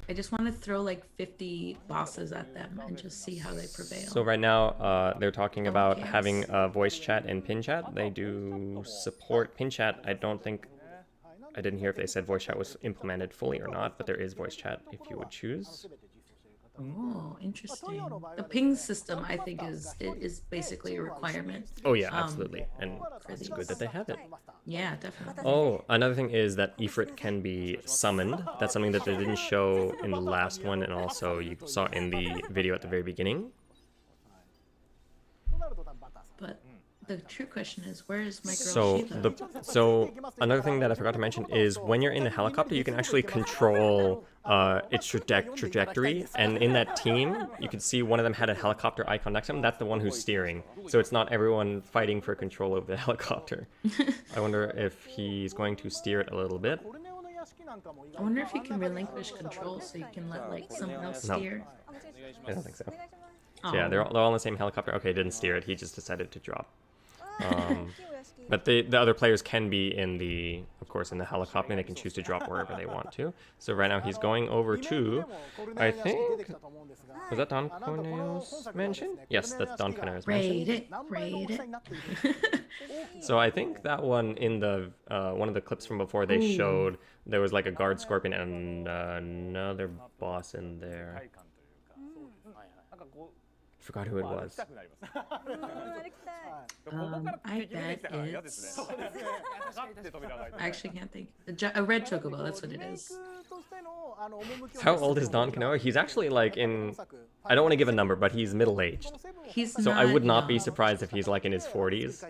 I just want to throw like 50 bosses at them and just see how they prevail. So right now, they're talking Oh, about having chaos. a voice chat and pin chat. They do support pin chat. I don't think I didn't hear if they said voice chat was implemented fully or not, but there is voice chat if you would choose. Oh, interesting. The ping system, I think, is basically a requirement Oh yeah, um, absolutely, and for it's good that these. they have it. Yeah, definitely. Oh, another thing is that Ifrit can be summoned. That's something that they didn't show in the last one, and also you saw in the video at the very beginning. But the true question is, where is my girl So Sheila? another thing that I forgot to mention is when you're in the helicopter, you can actually control its trajectory, and in that team, you can see one of them had a helicopter icon next to him. That's the one who's steering. So it's not everyone fighting for control of the helicopter. I wonder if he's going to steer it a little bit. I wonder if you can relinquish control so you can let like someone else No, steer. I don't think so. So yeah, Oh, they're all in the same helicopter. Okay, didn't steer it. He just decided to drop. But the other players can be in the, of course, in the helicopter, and they can choose to drop wherever they want to. So right now he's going over to, I think, was that Don Corneo's mansion? Yes, that's Don Corneo's mansion. raid it. So I think that one in the one of the clips from before they Ooh, showed there was like a guard scorpion and another boss in there. Forgot who it was. I bet it's. I actually can't think. A red chocobo. That's what it is. How old is Don Canoa? He's actually like in. I don't want to give a number, but he's middle aged. He's So I would not not be young. surprised if he's like in his 40s.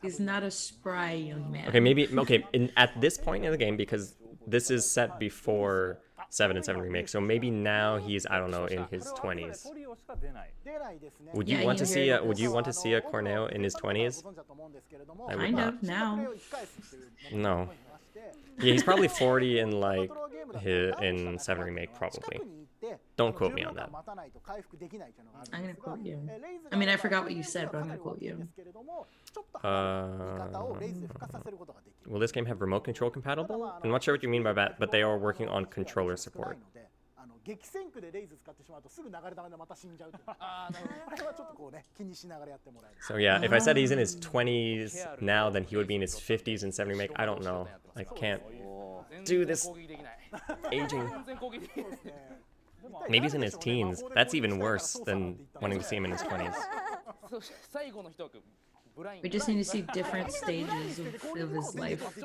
He's not a spry young Okay, man. maybe okay. At this point in the game, because this is set before 7 and 7 remake, so maybe now he's, I don't know, in his 20s. Would you Yeah, want to see hear a Would you want to see a Corneo in his 20s? I would kind not. of now. No. Yeah, he's probably 40 in like in 7 remake probably. Don't quote me on that. I'm gonna quote you. I mean, I forgot what you said, but I'm gonna quote you. Uh, will this game have remote control compatible? I'm not sure what you mean by that, but they are working on controller support. So yeah, if I said he's in his 20s now, then he would be in his 50s in 7 remake. I don't know. I can't do this aging. Maybe he's in his teens. That's even worse than wanting to see him in his 20s. We just need to see different stages of his life.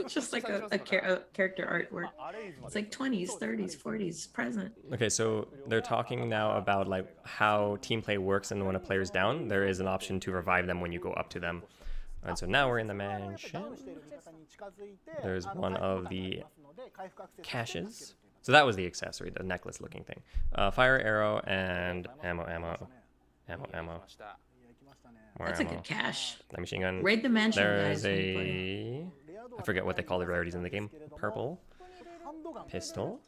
Just like a character artwork. It's like 20s, 30s, 40s, present. Okay, so they're talking now about like how team play works, and when a player's down, there is an option to revive them when you go up to them. And so now we're in the mansion. There's one of the caches. So that was the accessory, the necklace looking thing. Fire arrow and ammo. More That's a ammo. good cache. The machine gun. Raid the mansion, There's guys, when you play. I forget what they call the rarities in the game. Purple. Pistol.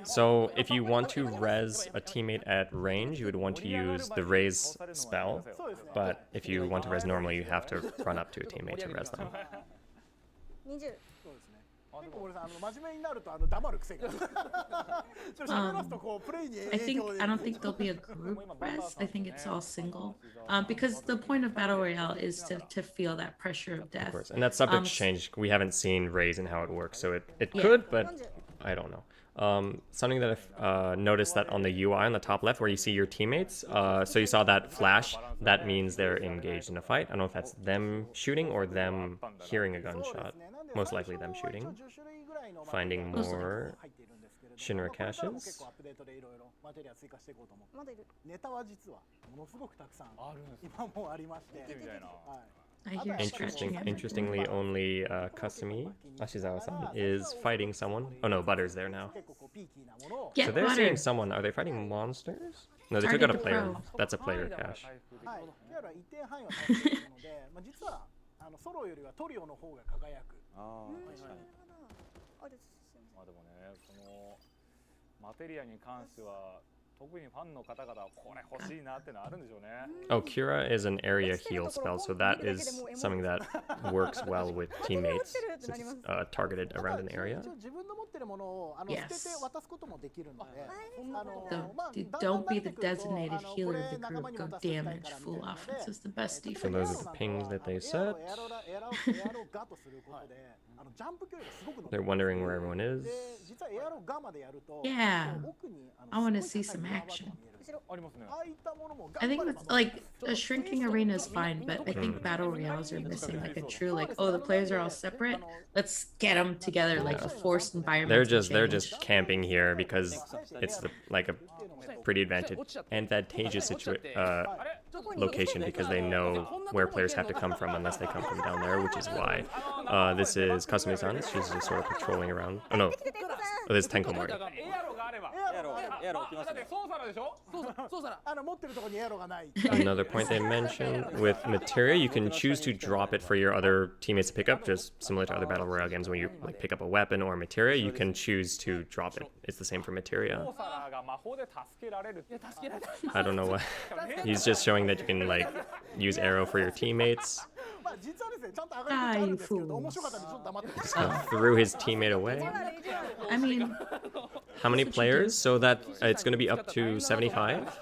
So if you want to res a teammate at range, you would want to use the raise spell. But if you want to res normally, you have to run up to a teammate to res them. I don't think there'll be a group res. I think it's all single. Because the point of battle royale is to feel that pressure of death. Of course, and that subject's changed. We haven't seen raise and how it works, so it Yeah. could, but I don't know. Something that I've noticed that on the UI on the top left where you see your teammates, so you saw that flash, that means they're engaged in a fight. I don't know if that's them shooting or them hearing a gunshot. Most likely them shooting. Finding more Shinra caches. I hear scratching. Interestingly, only Kasumi Ashizawa-san is fighting someone. Oh no, Butter's there now. Get So they're Butter. seeing someone. Are they fighting monsters? No, they took Target out a the player. pro. That's a player cache. Oh, Cura is an area heal spell, so that is something that works well with teammates since it's targeted around an area. Yes. Don't be the designated healer of the group. Go damage. Full offense is the best So defense. those are the pings that they set. They're wondering where everyone is. Yeah. I want to see some action. I think it's like a shrinking arena is fine, but I think battle royales are missing like a true like, oh, the players are all separate. Let's get them together like a forced environment. They're just camping here because it's like a pretty advantageous location because they know where players have to come from unless they come from down there, which is why this is Kasumi-san. She's just sort of patrolling around. Oh no, this is Tenkomori. Another point they mentioned with materia, you can choose to drop it for your other teammates to pick up, just similar to other battle royale games. When you like pick up a weapon or materia, you can choose to drop it. It's the same for materia. I don't know what. He's just showing that you can like use arrow for your teammates. Ah, you fools. Just kind of threw his teammate away. I mean, how many players? So that it's going to be up to 75.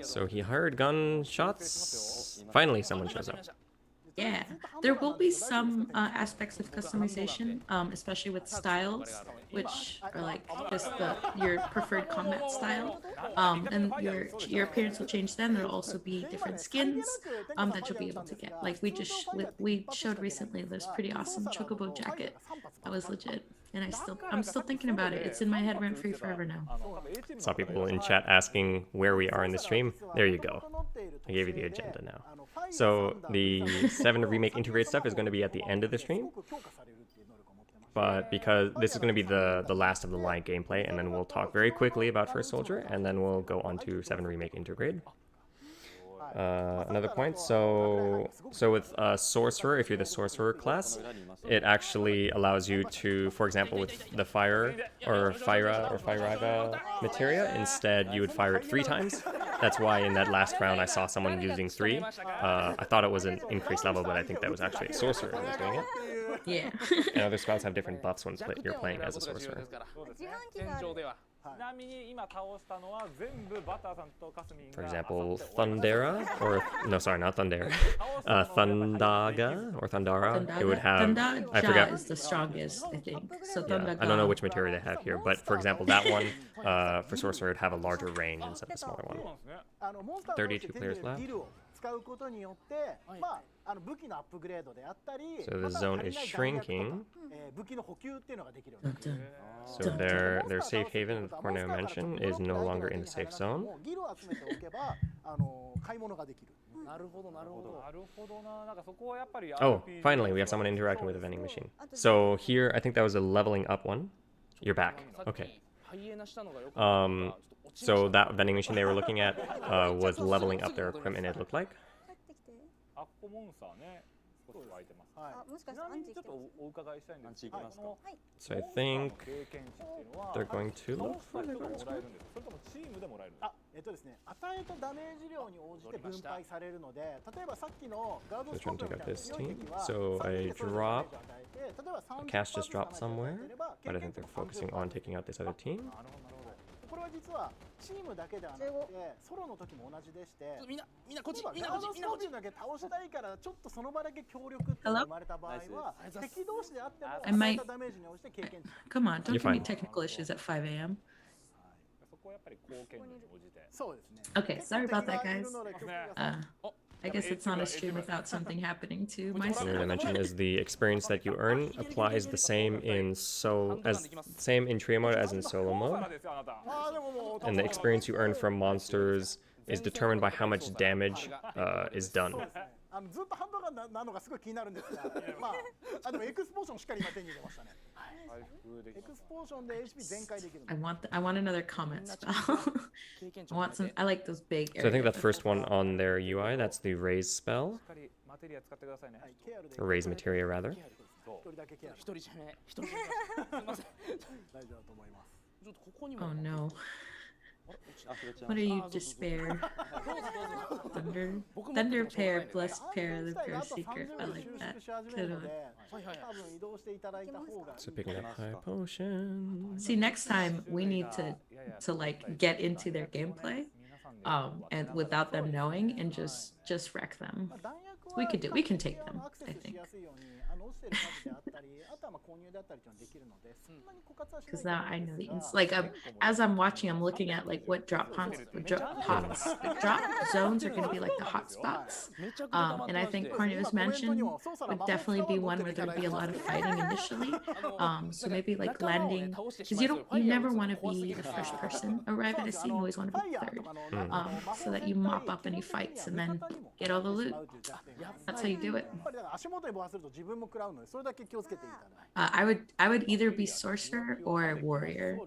So he heard gunshots. Finally, someone shows up. Yeah, there will be some aspects of customization, especially with styles, which are like just your preferred combat style, and your appearance will change. Then there'll also be different skins that you'll be able to get. Like we showed recently this pretty awesome chocobo jacket that was legit, and I'm still thinking about it. It's in my head rent free forever now. Saw people in chat asking where we are in the stream. There you go. I gave you the agenda now. So the VII Remake integrate stuff is going to be at the end of the stream. But because this is going to be the last of the line gameplay, and then we'll talk very quickly about First Soldier, and then we'll go on to VII Remake integrate. Another point, so with Sorcerer, if you're the Sorcerer class, it actually allows you to, for example, with the Fire or Fire materia, instead you would fire it 3 times. That's why in that last round I saw someone using 3. I thought it was an increased level, but I think that was actually a Sorcerer who was doing it. Yeah. And other spells have different buffs when you're playing as a Sorcerer. For example, Thundera, or no, sorry, not Thundera, Thundaga or Thundara. It would have. I forgot. Is the strongest, I think. So yeah, I don't know which material they have here, but for example, that one for Sorcerer would have a larger range instead of a smaller one. 32 players left. So the zone is shrinking. So their safe haven that Corneo mentioned is no longer in the safe zone. Oh, finally, we have someone interacting with a vending machine. So here, I think that was a leveling up one. You're back. Okay. So that vending machine they were looking at was leveling up their equipment, it looked like. So I think they're going to look for the guard squad. They're trying to take out this team. So I cast just dropped somewhere, but I think they're focusing on taking out this other team. Hello? I might. Come on, don't give me technical issues at 5 a.m. Okay, sorry about that, guys. I guess it's not a stream without something happening to my What I mentioned is the experience that you earn applies the same in trio mode as in solo mode, and the experience you earn from monsters is determined by how much damage is done. I want another comment spell. I like those big areas. So I think that first one on their UI, that's the raise spell. Or raise materia, rather. Oh no. What are you, despair? Thunder pair, blessed pair, the pair secret. I like that. Good one. So picking up high potion. See, next time we need to like get into their gameplay, and without them knowing, and just wreck them. We can take them, I think. Because now I know the like as I'm watching, I'm looking at like what drop zones are going to be like the hot spots. And I think Corneo's Mansion would definitely be one where there'd be a lot of fighting initially. So maybe like landing, because you never want to be the first person arrive at a scene. You always want to be third, so that you mop up any fights and then get all the loot. That's how you do it. I would either be sorcerer or warrior,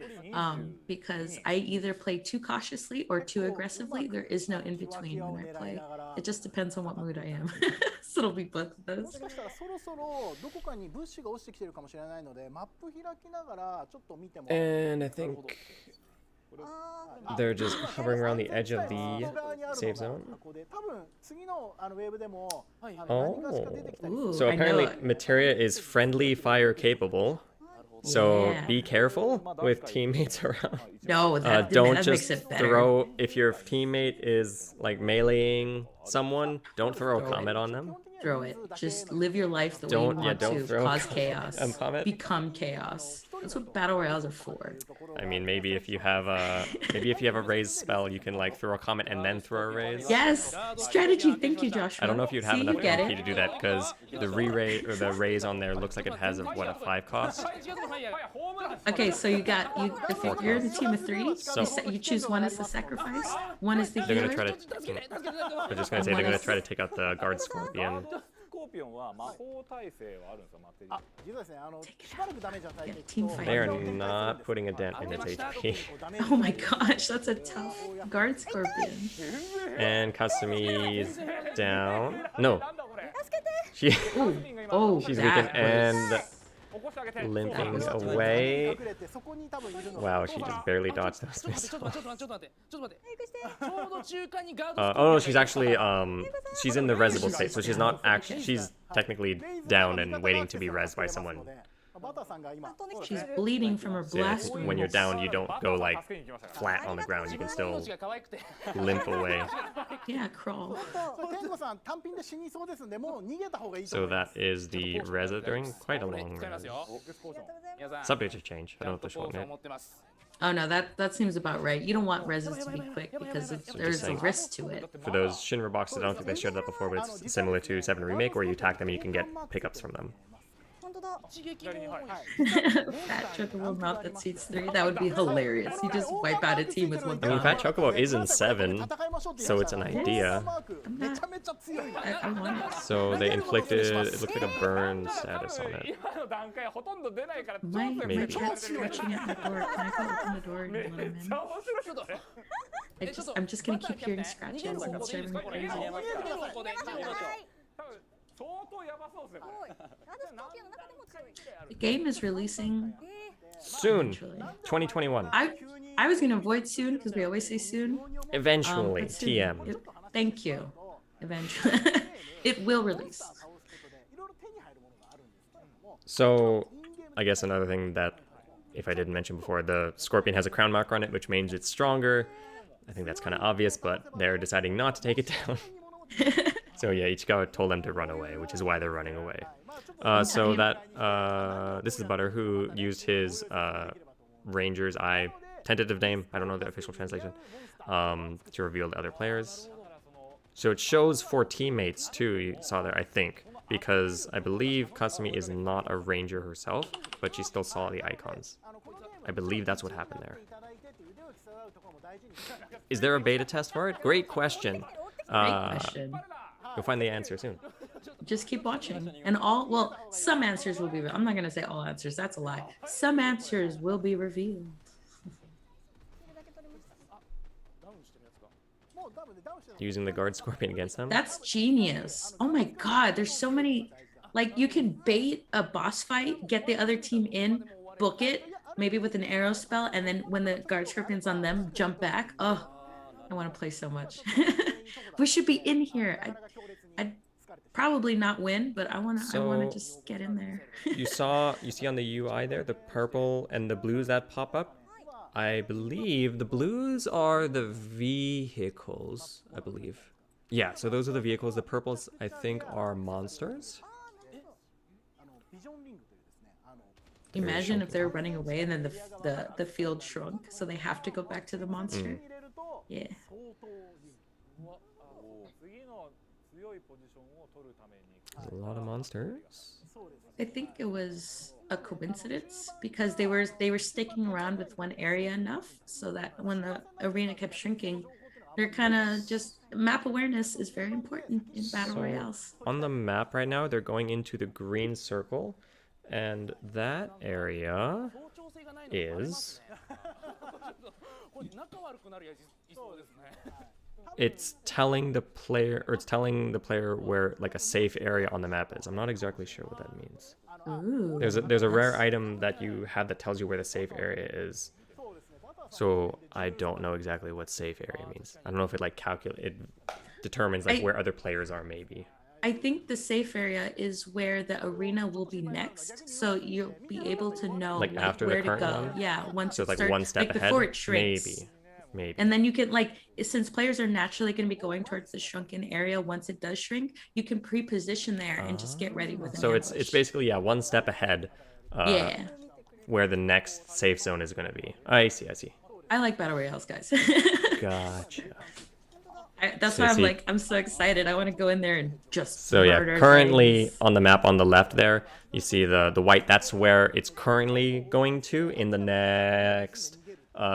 because I either play too cautiously or too aggressively. There is no in between when I play. It just depends on what mood I am. So it'll be both of those. And I think they're just hovering around the edge of the save zone. Ooh, So apparently Materia is friendly fire capable. So Yeah. be careful with teammates around. No, Don't that just makes it better. throw, if your teammate is like meleeing someone, don't throw a comet on them. Throw it. Just live your life the way you Don't want to. throw Cause chaos. comet. Become chaos. That's what battle royales are for. I mean, maybe if you have a raise spell, you can like throw a comet and then throw a raise. Yes, strategy. Thank you, Joshua. I don't know if you'd have See, enough you get MP it. to do that because the re-raise or the raise on there looks like it has a 5 cost. Okay, so if you're in a team of 3, So- you choose one as the sacrifice, one is the They're healer. gonna try to. I'm just gonna say they're gonna try to take out the guard scorpion. Yeah, team fight. They are not putting a dent in its HP. Oh my gosh, that's a tough guard scorpion. And Kasumi's down. No. She Oh, she's that weakened and was- limping away. Wow, she just barely dodged those missiles. Oh no, she's actually she's in the resable state, so she's not actually, she's technically down and waiting to be rezzed by someone. She's bleeding from her So yeah, blast when you're down, you don't go like flat on the ground. You can still limp away. Yeah, crawl. So that is the res during quite a long res. Subject to change. I don't know if they're showing it. Oh no, that seems about right. You don't want reses to be quick because there's a saying. risk to it. For those Shinra boxes, I don't think they showed that before, but it's similar to 7 Remake, where you attack them and you can get pickups from them. Fat chocobo mouth that seats 3. That would be hilarious. You just wipe out a team with one I mean, comment. Fat Chocobo is in 7, so it's an idea. I want it. So they inflicted, it looked like a burn status on it. My Maybe. cat's scratching at my door. Can I go open the door and let him in? I'm just gonna keep hearing scratches and it's driving me crazy. The game is releasing Soon, eventually. 2021. I was gonna avoid soon because we always say soon. Eventually, But soon. TM. Thank you. Eventually, it will release. So, I guess another thing that, if I didn't mention before, the Scorpion has a crown marker on it, which means it's stronger. I think that's kind of obvious, but they're deciding not to take it down. So yeah, Ichikawa told them to run away, which is why they're running away. So that, this is Butter, who used his Ranger's Eye, tentative name, I don't know the official translation, to reveal the other players. So it shows 4 teammates too, you saw there, I think, because I believe Kasumi is not a Ranger herself, but she still saw the icons. I believe that's what happened there. Is there a beta test for it? Great question. Great question. You'll find the answer soon. Just keep watching. And some answers will be, I'm not going to say all answers, that's a lie. Some answers will be revealed. Using the guard scorpion against them? That's genius. Oh my god, there's so many, like you can bait a boss fight, get the other team in, book it, maybe with an arrow spell, and then when the guard scorpions on them, jump back. Oh, I want to play so much. We should be in here. I'd probably not win, but I wanna So just get in there. you see on the UI there the purple and the blues that pop up. I believe the blues are the vehicles. I believe. Yeah, so those are the vehicles. The purples I think are monsters. Imagine if they were running away and then the field shrunk, so they have to go back to the monster. Yeah. There's a lot of monsters. I think it was a coincidence because they were sticking around with one area enough so that when the arena kept shrinking, they're kind of just map awareness is very important in battle So royales. on the map right now, they're going into the green circle, and that area is it's telling the player where like a safe area on the map is. I'm not exactly sure what that means. Ooh, There's a rare item that you have that tells you where the safe area is. So I don't know exactly what safe area means. I don't know if it like it determines like where other players are maybe. I think the safe area is where the arena will be next, so you'll be able to know Like after the where to current go. one? Yeah, once So it it's like starts, one step like ahead. before it shrinks. Maybe. And then you can like, since players are naturally going to be going towards the shrunken area once it does shrink, you can pre-position there and just get ready with an So ambush. it's basically one step ahead. Yeah, Where the next safe zone is going to be. I see. I like battle royales, guys. Gotcha. That's So why you I'm see- like, I'm so excited. I want to go in there and just So yeah, murder currently things. on the map on the left there, you see the white. That's where it's currently going to in the next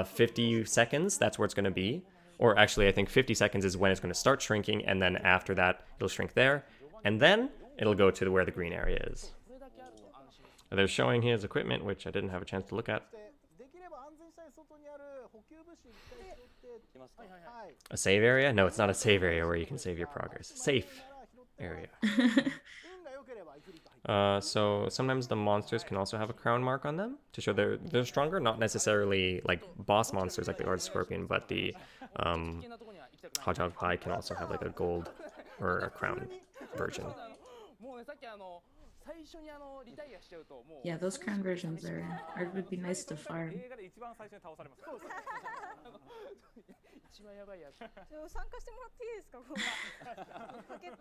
50 seconds. That's where it's going to be. Or actually, I think 50 seconds is when it's going to start shrinking, and then after that, it'll shrink there, and then it'll go to where the green area is. They're showing his equipment, which I didn't have a chance to look at. A save area? No, it's not a save area where you can save your progress. Safe area. So sometimes the monsters can also have a crown mark on them to show they're stronger. Not necessarily like boss monsters like the Guard Scorpion, but the Hedgehog Pie can also have like a gold or a crown version. Yeah, those crown versions would be nice to farm.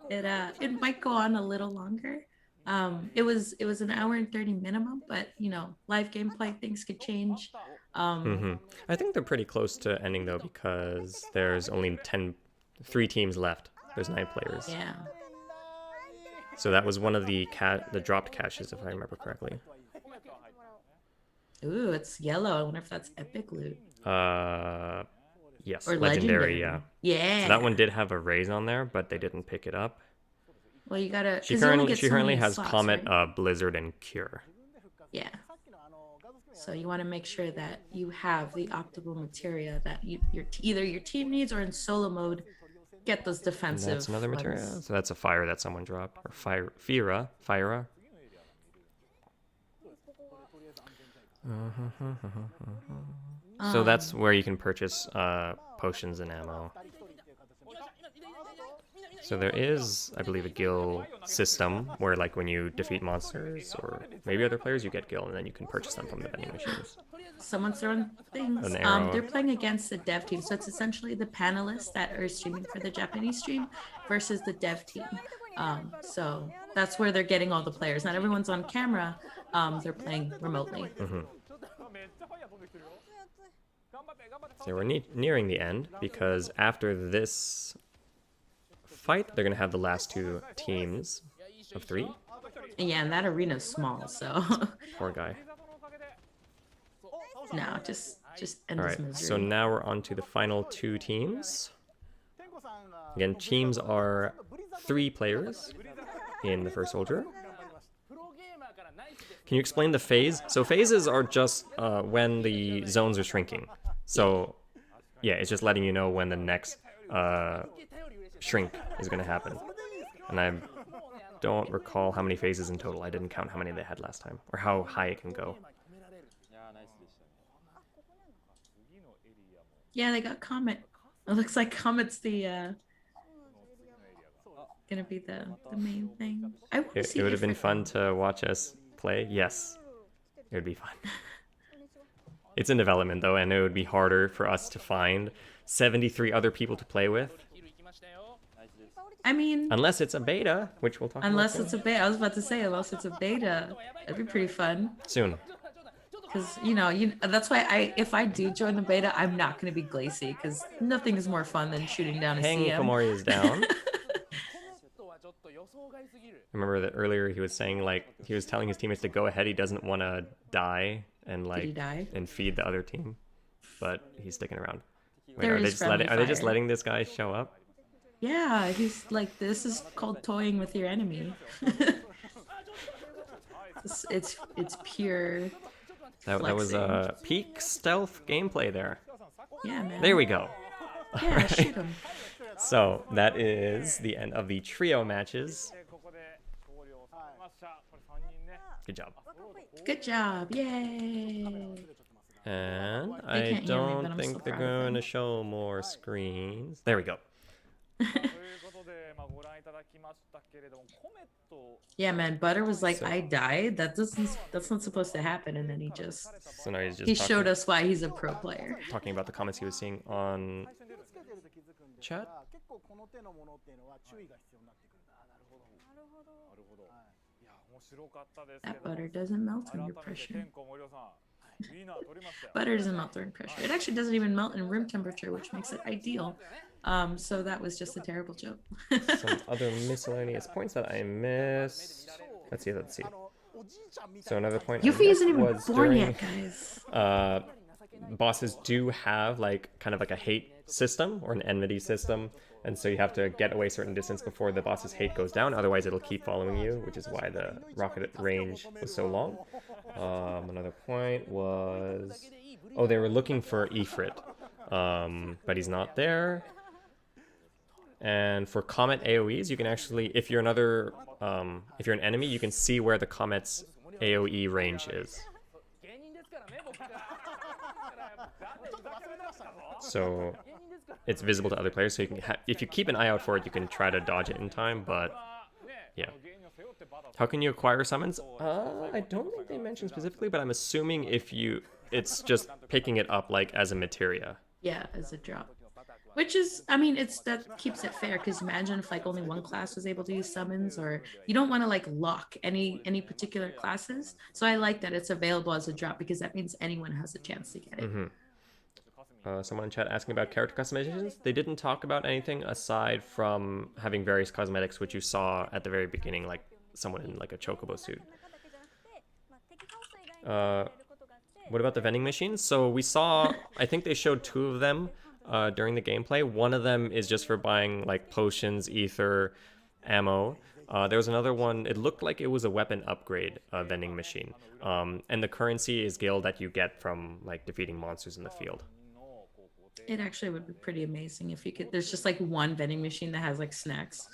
It might go on a little longer. It was an hour and 30 minimum, but live gameplay things could change. I think they're pretty close to ending though because there's only 3 teams left. There's 9 players. Yeah. So that was one of the dropped caches, if I remember correctly. Ooh, it's yellow. I wonder if that's epic loot. Yes, Or legendary, yeah. Yeah. So that one did have a raise on there, but they didn't pick it up. Well, you gotta. She currently so has slots, Comet, right? Blizzard, and Cure. Yeah. So you want to make sure that you have the optimal materia that either your team needs or in solo mode. Get those defensive. And that's another materia. So that's a fire that someone dropped, or Fira. So that's where you can purchase potions and ammo. So there is, I believe, a gil system where, like, when you defeat monsters or maybe other players, you get gil, and then you can purchase them from the vending machines. Someone's throwing things. An arrow. They're playing against the dev team, so it's essentially the panelists that are streaming for the Japanese stream versus the dev team. So that's where they're getting all the players. Not everyone's on camera. They're playing remotely. So we're nearing the end because after this fight, they're gonna have the last 2 teams of 3. Yeah, and that arena's small, so Poor guy. no, just end All his right, misery. so now we're on to the final 2 teams. Again, teams are 3 players in the first soldier. Can you explain the phase? So phases are just when the zones are shrinking. So yeah, it's just letting you know when the next shrink is going to happen. And I don't recall how many phases in total. I didn't count how many they had last time or how high it can go. Yeah, they got Comet. It looks like Comet's the gonna be the main thing. I want to It see would have been Ifrit fun though. to watch us play. Yes, it would be fun. It's in development though, and it would be harder for us to find 73 other people to play with. I mean, Unless it's a beta, which we'll talk about unless soon. it's a beta. I was about to say, unless it's a beta, that'd be pretty fun. Soon. Because that's why if I do join the beta, I'm not going to be glacy because nothing is more fun than shooting down a Hang CM. Komori is down. I remember that earlier he was saying like he was telling his teammates to go ahead. He doesn't want to die and Did he die? and feed the other team, but he's sticking around. Wait, There are they is just friendly letting fire. this guy show up? Yeah, he's like, this is called toying with your enemy. It's pure That was flexing. peak stealth gameplay there. Yeah, man. There we go. Yeah, Right. shoot him. So that is the end of the trio matches. Good job. Good job. Yay. And They I can't hear me, but don't I'm think still they're proud of going to them. show more screens. There we go. Yeah, man. Butter was like, I died. That's not supposed to happen. And then So now he's he just showed us why he's a pro player. talking about the comments he was seeing on chat. That butter doesn't melt under pressure. Butter doesn't melt during pressure. It actually doesn't even melt in room temperature, which makes it ideal. So that was just a terrible joke. Some other miscellaneous points that I missed. Let's see. So another point Yuffie isn't even was born during yet, guys. bosses do have like kind of like a hate system or an enmity system, and so you have to get away a certain distance before the boss's hate goes down, otherwise it'll keep following you, which is why the rocket range was so long. Another point was, oh, they were looking for Ifrit, but he's not there. And for comet AoEs, you can actually, if you're an enemy, you can see where the comet's AoE range is. So it's visible to other players. So you can, if you keep an eye out for it, you can try to dodge it in time. But yeah, how can you acquire summons? I don't think they mentioned specifically, but I'm assuming it's just picking it up like as a materia. Yeah, as a drop. Which is, I mean, that keeps it fair because imagine if like only one class was able to use summons, or you don't want to like lock any particular classes. So I like that it's available as a drop because that means anyone has a chance to get it. Someone in chat asking about character customizations. They didn't talk about anything aside from having various cosmetics, which you saw at the very beginning, like someone in like a chocobo suit. What about the vending machines? So we saw, I think they showed two of them during the gameplay. One of them is just for buying like potions, ether, ammo. There was another one, it looked like it was a weapon upgrade vending machine. And the currency is gil that you get from like defeating monsters in the field. It actually would be pretty amazing if you could. There's just like one vending machine that has like snacks.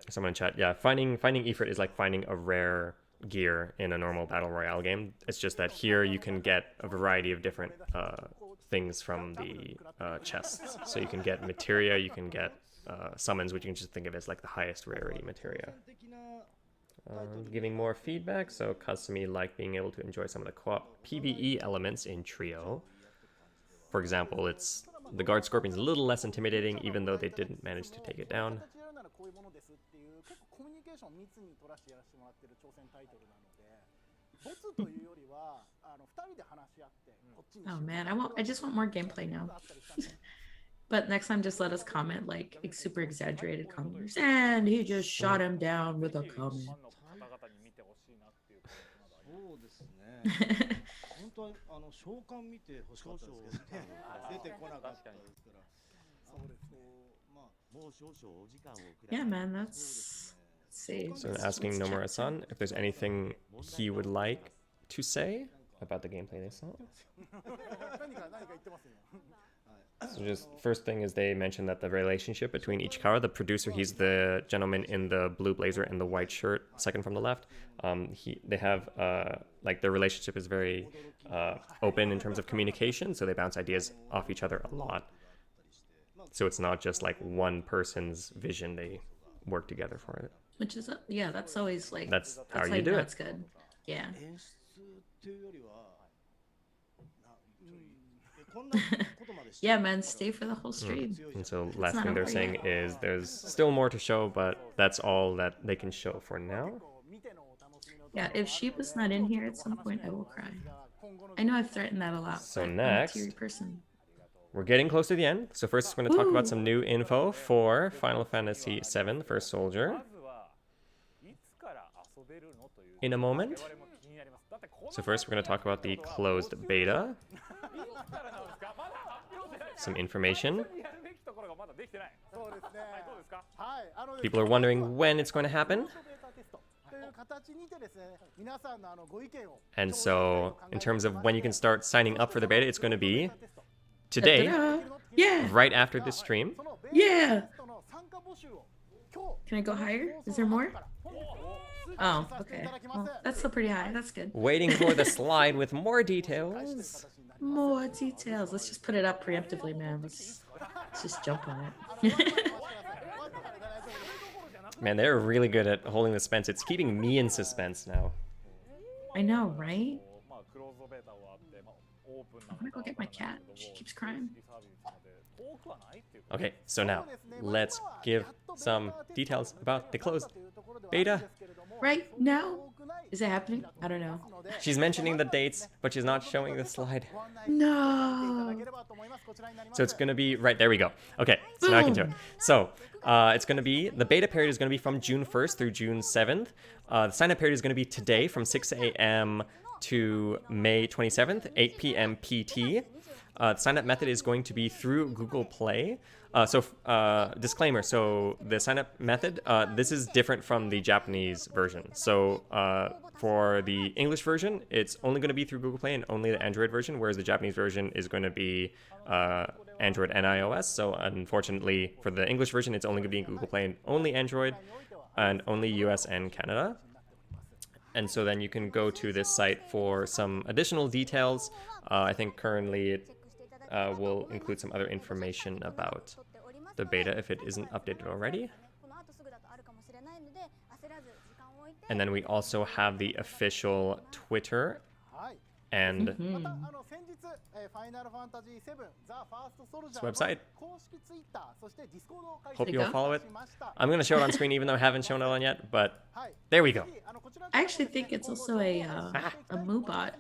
Someone in chat, yeah, finding Ifrit is like finding a rare gear in a normal battle royale game. It's just that here you can get a variety of different things from the chests. So you can get materia, you can get summons, which you can just think of as like the highest rarity materia. Giving more feedback, so Kasumi liked being able to enjoy some of the co-op PvE elements in Trio. For example, the guard scorpion's a little less intimidating, even though they didn't manage to take it down. Oh man, I just want more gameplay now. But next time, just let us comment like super exaggerated comments. And he just shot him down with a comment. Yeah, man, let's see. So asking Nomura-san if there's anything he would like to say about the gameplay they saw. So just first thing is they mentioned that the relationship between Ichikawa, the producer, he's the gentleman in the blue blazer and the white shirt, second from the left. They have like their relationship is very open in terms of communication, so they bounce ideas off each other a lot. So it's not just like one person's vision; they work together for it. Which is yeah, that's always like That's how how you you do know it. it's good. Yeah. Yeah, man, stay for the whole stream. And so It's last not thing they're over saying yet. is there's still more to show, but that's all that they can show for now. Yeah, if Shiba's not in here at some point, I will cry. I know I've threatened that a lot, So but I'm a teary next, person. we're getting close to the end. So first, we're going to talk about Woo! some new info for Final Fantasy VII, the First Soldier, in a moment. So first, we're going to talk about the closed beta, some information. People are wondering when it's going to happen. And so, in terms of when you can start signing up for the beta, it's going to be today, Da-da-da. Yeah. right after this stream. Yeah. Can I go higher? Is there more? Oh, okay. Well, that's still pretty high. That's good. Waiting for the slide with more details. More details. Let's just put it up preemptively, man. Let's just jump on it. Man, they're really good at holding the suspense. It's keeping me in suspense now. I know, right? I'm gonna go get my cat. She keeps crying. Okay, so now let's give some details about the closed beta. Right now? Is it happening? I don't know. She's mentioning the dates, but she's not showing the slide. No. So it's going to be right there. We go. Okay, so now I can do it. Boom. So it's going to be the beta period is going to be from June 1st through June 7th. The sign up period is going to be today from 6 a.m. to May 27th, 8 p.m. PT. The sign up method is going to be through Google Play. Disclaimer. So the sign up method, this is different from the Japanese version. So for the English version, it's only going to be through Google Play and only the Android version, whereas the Japanese version is going to be Android and iOS. So unfortunately, for the English version, it's only going to be in Google Play and only Android and only US and Canada. And so then you can go to this site for some additional details. I think currently it will include some other information about the beta if it isn't updated already. And then we also have the official Twitter and this website. Hope There you you'll go. follow it. I'm going to show it on screen even though I haven't shown it on yet, but there we go. I actually think it's also a Moobot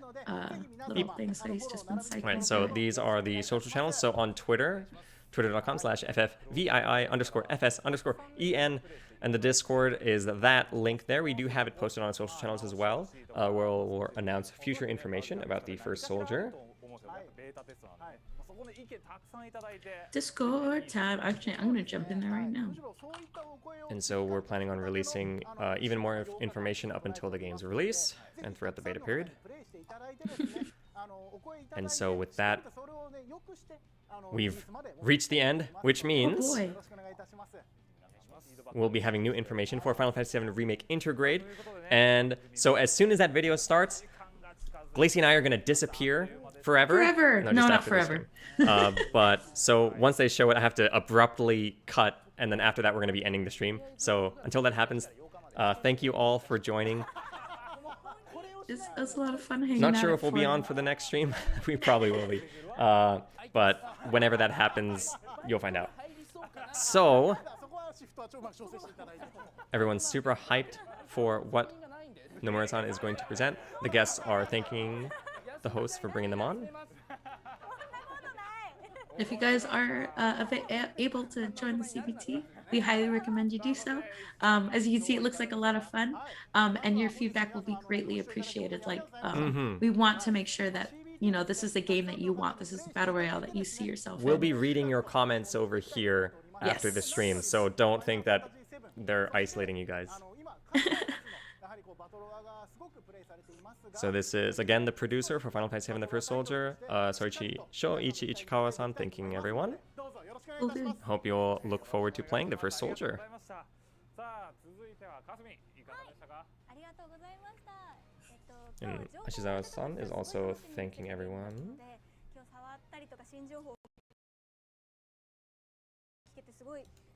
little thing, so he's just been cycling. All right, so through it. these are the social channels. So on Twitter, twitter.com/ffvii_FS_EN, and the Discord is that link there. We do have it posted on social channels as well. We'll announce future information about the first soldier. Discord time. Actually, I'm gonna jump in there right now. And so we're planning on releasing even more information up until the game's release and throughout the beta period. And so with that, we've reached the end, which means Oh boy. we'll be having new information for Final Fantasy VII Remake Intergrade. And so as soon as that video starts, Glacy and I are going to disappear forever. Forever. No, just not after this forever. stream. But so once they show it, I have to abruptly cut. And then after that, we're going to be ending the stream. So until that happens, thank you all for joining. It was a lot of fun hanging Not out sure at if we'll be 4. on for the next stream. We probably will be. But whenever that happens, you'll find out. So everyone's super hyped for what Nomura-san is going to present. The guests are thanking the hosts for bringing them on. If you guys are able to join the CBT, we highly recommend you do so. As you can see, it looks like a lot of fun, and your feedback will be greatly appreciated. Like, we want to make sure that, you know, this is the game that you want. This is the battle royale that you see yourself We'll in. be reading your comments over here after the Yes. stream, so don't think that they're isolating you guys. So this is again the producer for Final Fantasy VII: The First Soldier, Soichi Shoichi Ichikawa-san, thanking everyone. Okay. Hope you'll look forward to playing The First Soldier. And Ashizawa-san is also thanking everyone.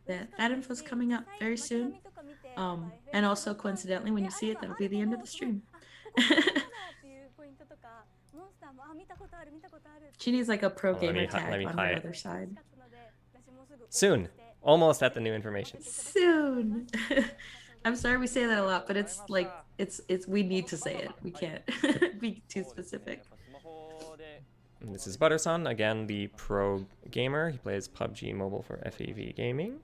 That info's coming up very soon. And also coincidentally, when you see it, that'll be the end of the stream. She needs like a pro gamer tag on her other side. Soon. Almost at the new information. Soon. I'm sorry we say that a lot, but it's like it's we need to say it. We can't be too specific. And this is Butterson, again the pro gamer. He plays PUBG Mobile for FAV Gaming.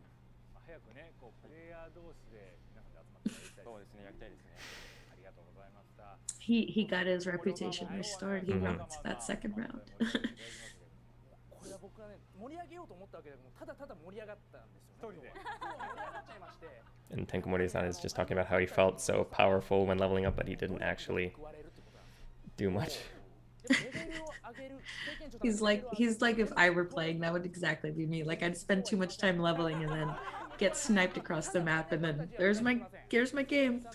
He got his reputation restored. He rocked that second round. And Tenkomori-san is just talking about how he felt so powerful when leveling up, but he didn't actually do much. He's like if I were playing, that would exactly be me. Like I'd spend too much time leveling and then get sniped across the map, and then here's my game.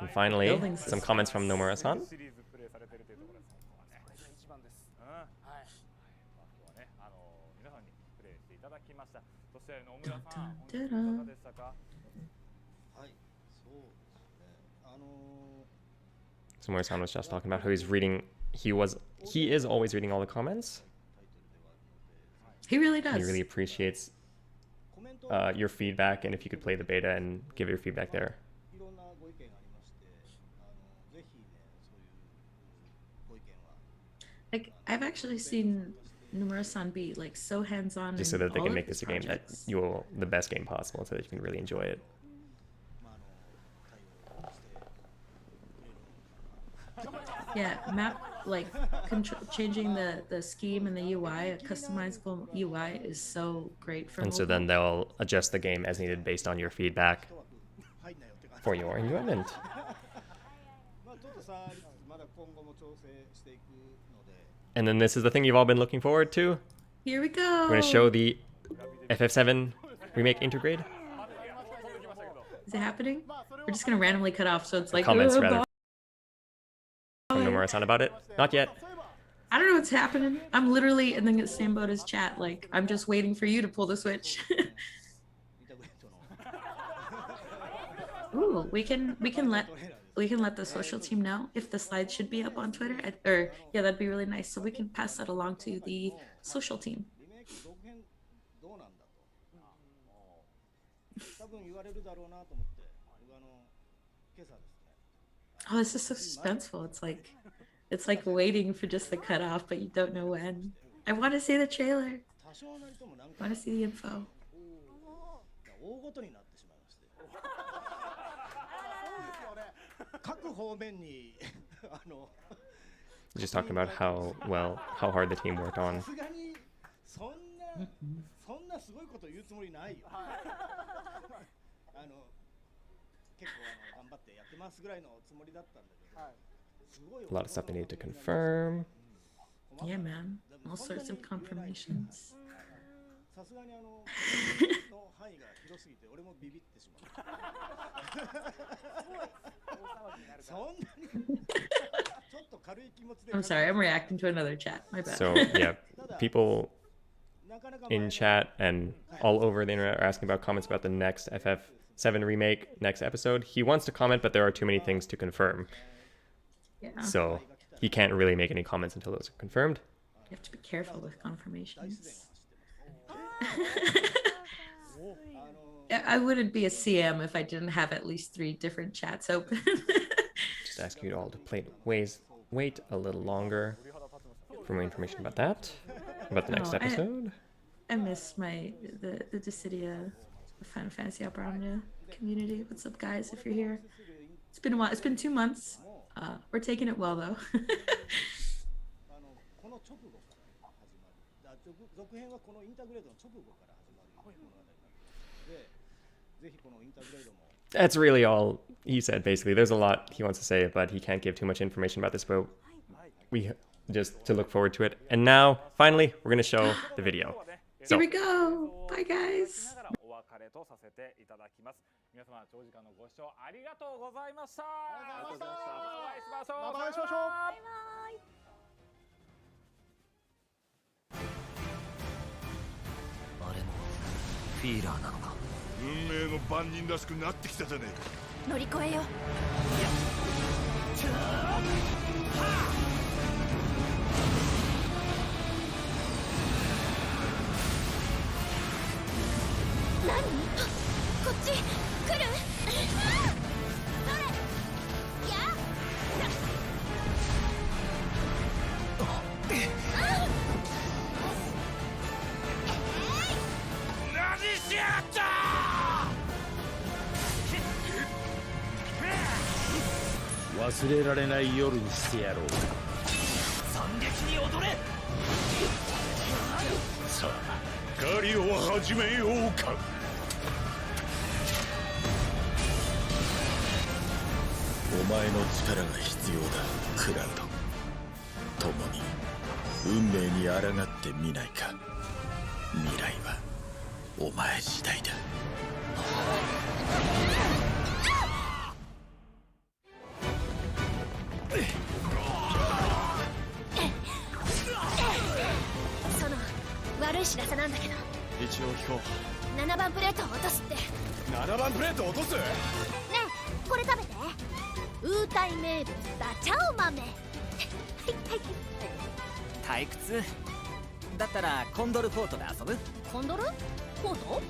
And finally, some comments from Nomura-san. So Nomura-san was just talking about how he's reading. He is always reading all the comments. He really does. He really appreciates your feedback, and if you could play the beta and give your feedback there. Like I've actually seen Nomura-san be like so hands-on, just so that they can make this a game that the best game possible, so that you can really enjoy it. Yeah, map like changing the scheme and the UI, a customizable UI is so great for. And so then they'll adjust the game as needed based on your feedback for your enjoyment. And then this is the thing you've all been looking forward to. Here we go. We're going to show the FF7 remake intergrade. Is it happening? We're just going to randomly cut off, so it's like comments rather from Nomura-san about it. Not yet. I don't know what's happening. I'm literally in the same boat as chat. Like I'm just waiting for you to pull the switch. Ooh, we can let the social team know if the slides should be up on Twitter, or yeah, that'd be really nice. So we can pass that along to the social team. Oh, this is so suspenseful. It's like waiting for just the cutoff, but you don't know when. I want to see the trailer. I want to see the info. Just talking about how hard the team worked on. A lot of stuff they need to confirm. Yeah, man. All sorts of confirmations. I'm sorry, I'm reacting to another chat. My bad. So yeah, people in chat and all over the internet are asking about comments about the next FF7 remake next episode. He wants to comment, but there are too many things to confirm. Yeah. So he can't really make any comments until those are confirmed. You have to be careful with confirmations. I wouldn't be a CM if I didn't have at least 3 different chats open. Just ask you all to wait a little longer for more information about that, about the next episode. I miss the Dissidia Final Fantasy Alberta community. What's up, guys? If you're here, it's been a while. It's been 2 months. We're taking it well, though. That's really all he said, basically. There's a lot he wants to say, but he can't give too much information about this, but we just to look forward to it. And now, finally, we're going to show the video. Here we go. Bye, guys. 皆様長時間のご視聴ありがとうございました。ありがとうございました。またお会いしましょう。またお会いしましょう。バイバイ。あれもフィーラーなのか。運命の番人らしくなってきたじゃねえか。乗り越えよう。何？こっち来る？どれ？や？何しやがった！忘れられない夜にしてやろう。惨劇に踊れ。さあ狩りを始めようか。お前の力が必要だ、クラウド。共に運命に抗ってみないか。未来はお前次第だ。その悪い知らせなんだけど、一応聞こ7番プレートを落とすって。う。7番プレート落とす？ねえ、これ食べて。ウータイ名物ダチャオ豆。はいはい退屈だったらコンドルフォートで遊ぶ。コンドルフォート？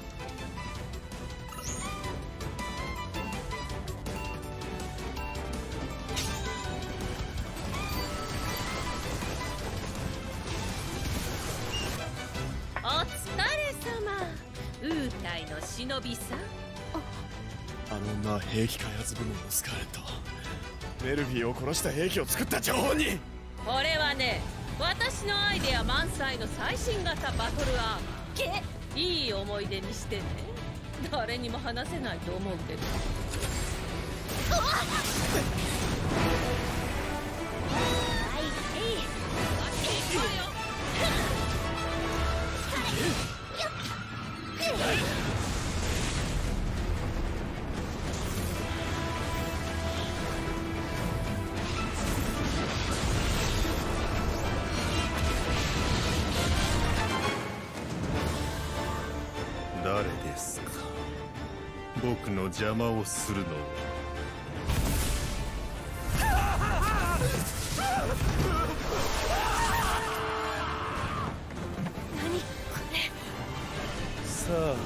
お疲れ様。ウータイの忍びさん。あの女兵器開発部門のスカーレット。メルフィーを殺した兵器を作った張本人。これはね、私のアイデア満載の最新型バトルアーマー。いい思い出にしてね。誰にも話せないと思うけど。誰ですか？僕の邪魔をするのは。何これ？さ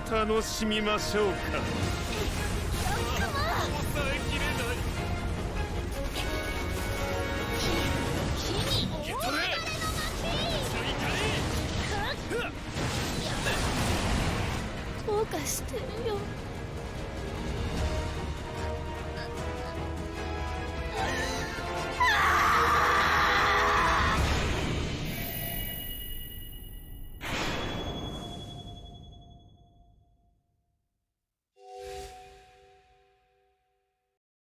あ楽しみましょうか。